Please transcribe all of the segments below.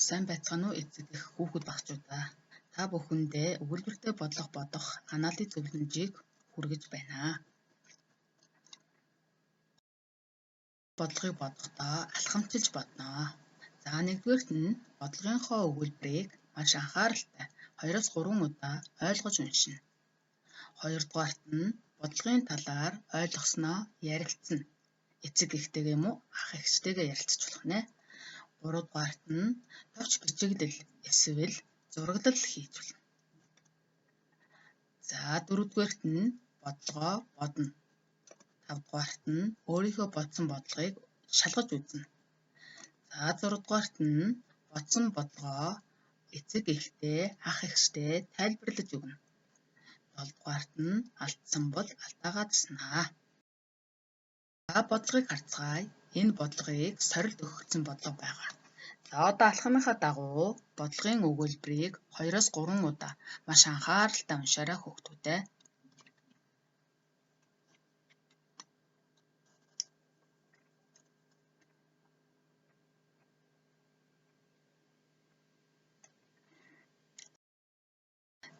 Сайн байцгаана уу эцэг их хүүхэд багчуудаа. Та бүхэндээ өгүүлбэртэй бодох анаалын зөвлөмжийг хүргэж байна. Бодлогыг бодохдоо алхамчилж бодно. За нэгдүгээрт нь бодлогынхоо өгүүлбэрийг маш анхааралтай 2-3 удаа ойлгож уншина. Хоёрдугаарт нь бодлогын талаар ойлгосноо ярилцсан. Эцэг ихтэйгээ мөн ах эгчтэйгээ ярилцаж болох нэ. Гуравдугаарт нь товч бичигдэл эсвэл зураглал хийж болно. За дөрөвдүгээрт нь бодлогоо бодно. Тавдугаарт нь өөрийнхөө бодсон бодлогыг шалгаж үзнэ. За зургадугаарт нь бодсон бодлогоо эцэг эхтэй, ах эгчтэй тайлбарлаж өгнө. 7-дугаарт нь алдсан бол алдаагаа заснаа. За бодлогыг харцгаая. Энэ бодлогыг сорилт өгөгдсөн бодлого байгаа. За одоо алхамынхаа дагуу бодлогын өгүүлбэрийг 2-3 удаа маш анхааралтай уншаарай хүүхдүүдээ.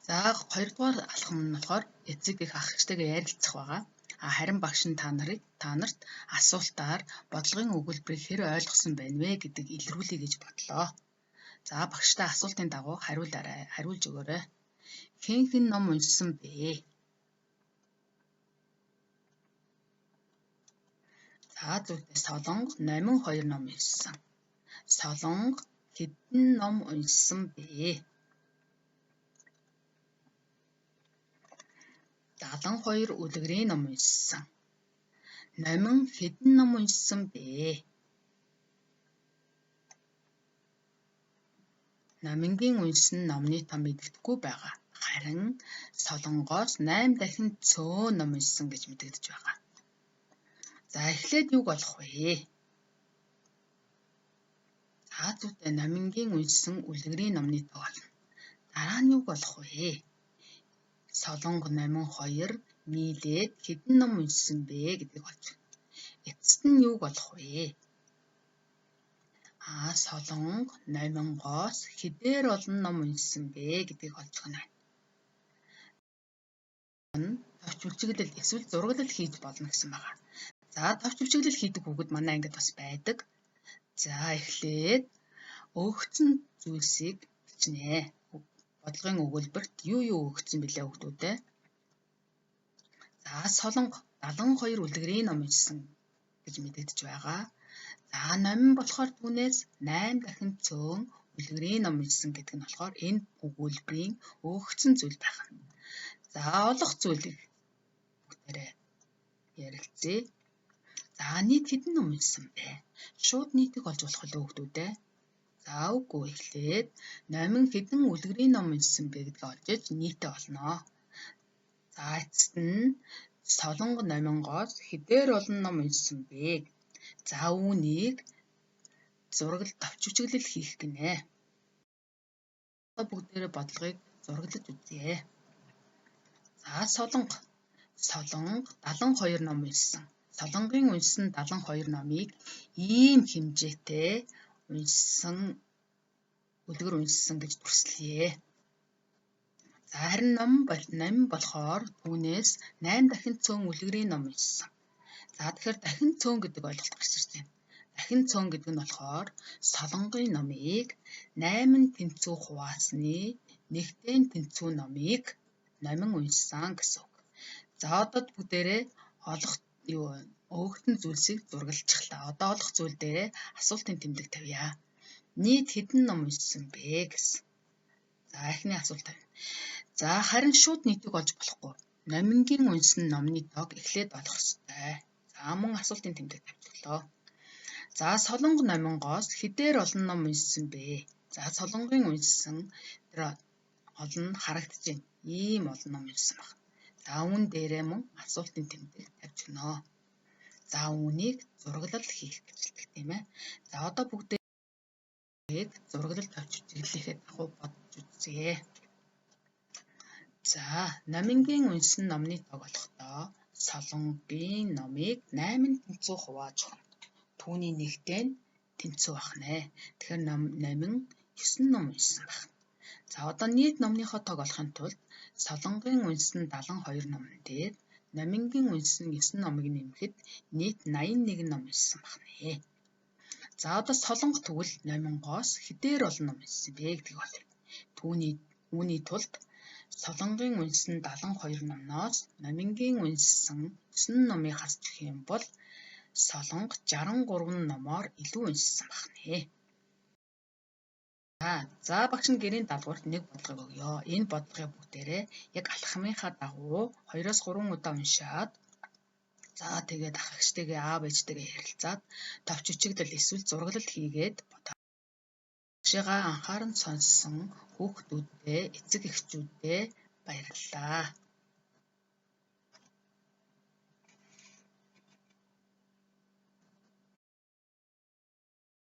За 2-дугаар алхам нь болохоор эцэг их ах эгчтэйгээ ярилцах байгаа. Харин багш нь та нарт асуултаар бодлогын өгүүлбэрийг хэр ойлгосон байна вэ гэдгийг илрүүлэе гэж бодлоо. За багштай асуултын дагуу хариулж өгөөрэй. Хэн ном уншсан бэ? За зөвхөн Солонго 82 ном уншсан. Солонго хэдэн ном уншсан бэ? 72 үлгэрийн ном уншсан. Номин хэдэн ном уншсан бэ? Номингийн уншсан номны том мэдэгдэхгүй байгаа. Харин Солонгоос 8 дахин цөөн ном уншсан гэж мэдэгдэж байгаа. За эхлээд юг олох вэ? За зүйтэй номингийн уншсан үлгэрийн номны тоо олно. Дараа нь юг олох вэ? Солонго 82 нийлээд хэдэн ном уншсан бэ гэдгийг олж байна. Эцэст нь юг олох вэ? Солонго номингоос хэдээр олон ном уншсан бэ гэдгийг олж байна. Товч бичигдэл эсвэл зураглал хийж болно гэсэн байна. За товч бичигдэл хийдэг хүүхэд манай ангид бас байдаг. За эхлээд өгөгдсөн зүйлсийг бичнэ. Бодлогын өгүүлбэрт юу өгөгдсөн бэлээ хүүхдүүдээ? За Солонго 72 үлгэрийн ном уншсан гэж мэдэгдэж байгаа. За номин болохоор түүнээс 8 дахин цөөн үлгэрийн ном уншсан гэдэг нь болохоор энэ өгүүлбэрийн өгөгдсөн зүйл байх нь. За олох зүйлийг бүгдээрээ ярилцъя. За нийт хэдэн ном уншсан бэ? Шууд нийтийг олж болох уу хүүхдүүдээ? За үгүй эхлээд номин хэдэн үлгэрийн ном уншсан бэ гэдгийг олж иж нийтээ олноо. За эцэст нь Солонго номингоос хэдээр олон ном уншсан бэ? За үүнийг зураглал товч бичиглэл хийх гинэ. Одоо бүгдээрээ бодлогыг зураглаж үзье. За Солонго 72 ном уншсан. Солонгын уншсан 72 номыг ийм хэмжээтэй үлгэр уншсан гэж дүрслэе. За харин номин болохоор түүнээс 8 дахин цөөн үлгэрийн ном уншсан. За тэгэхээр дахин цөөн гэдэг ойлголт гарч ирж байна. Дахин цөөн гэдэг нь болохоор Солонгын номыг 8 тэнцүү хуваасны 1-ийн тэнцүү номыг номин уншсан гэсэн үг. За одоо бүгдээрээ өгөгдсөн зүйлсийг зургалжчихлаа. Одоо олох зүйл дээрээ асуултын тэмдэг тавья. Нийт хэдэн ном уншсан бэ гэсэн. За эхний асуулт тавина. За харин шууд нийтийг олж болохгүй. Номингийн уншсан номны тоог эхлээд олох ёстой. За мөн асуултын тэмдэг тавьчихлоо. За Солонго номингоос хэдээр олон ном уншсан бэ? За Солонгын уншсан тэр олон харагдаж байна. Ийм олон ном уншсан байна. За үүн дээрээ мөн асуултын тэмдэг тавьж гинөө. За үүнийг зураглал хийх гэж хэлдэг тийм ээ. За одоо бүгдээ зураглал товч бичиглэлийнхээ дагуу бодож үзье. За номингийн уншсан номны тоог олохдоо Солонгийн номыг 8 тэнцүү хувааж өгнө. Түүний 1-тэй тэнцүү ахнэ. Тэгэхээр номин 9 ном уншсан байна. За одоо нийт номныхоо тог олохын тулд Солонгын уншсан 72 номон дээр Номингийн уншсан 9 номыг нэмэхэд нийт 81 ном уншсан байна. За одоо Солонго тэгвэл Номингоос хэдээр олон ном уншсан бэ гэдгийг олъё. Үүний тулд Солонгын уншсан 72 номноос Номингийн уншсан 9 номыг харж өгөх юм бол Солонго 63 номоор илүү уншсан байна. За багш нь гэрийн даалгаварт нэг бодлогыг өгье. Энэ бодлогын бүгдээрээ яг алхмынхаа дагуу 2-3 удаа уншаад тэгээд ах эгчтэйгээ аав ээжтэйгээ ярилцаад товч өчигдөл эсвэл зураглал хийгээд багшигаа анхааран сонссон хүүхдүүддээ эцэг эхчүүддээ баярлалаа.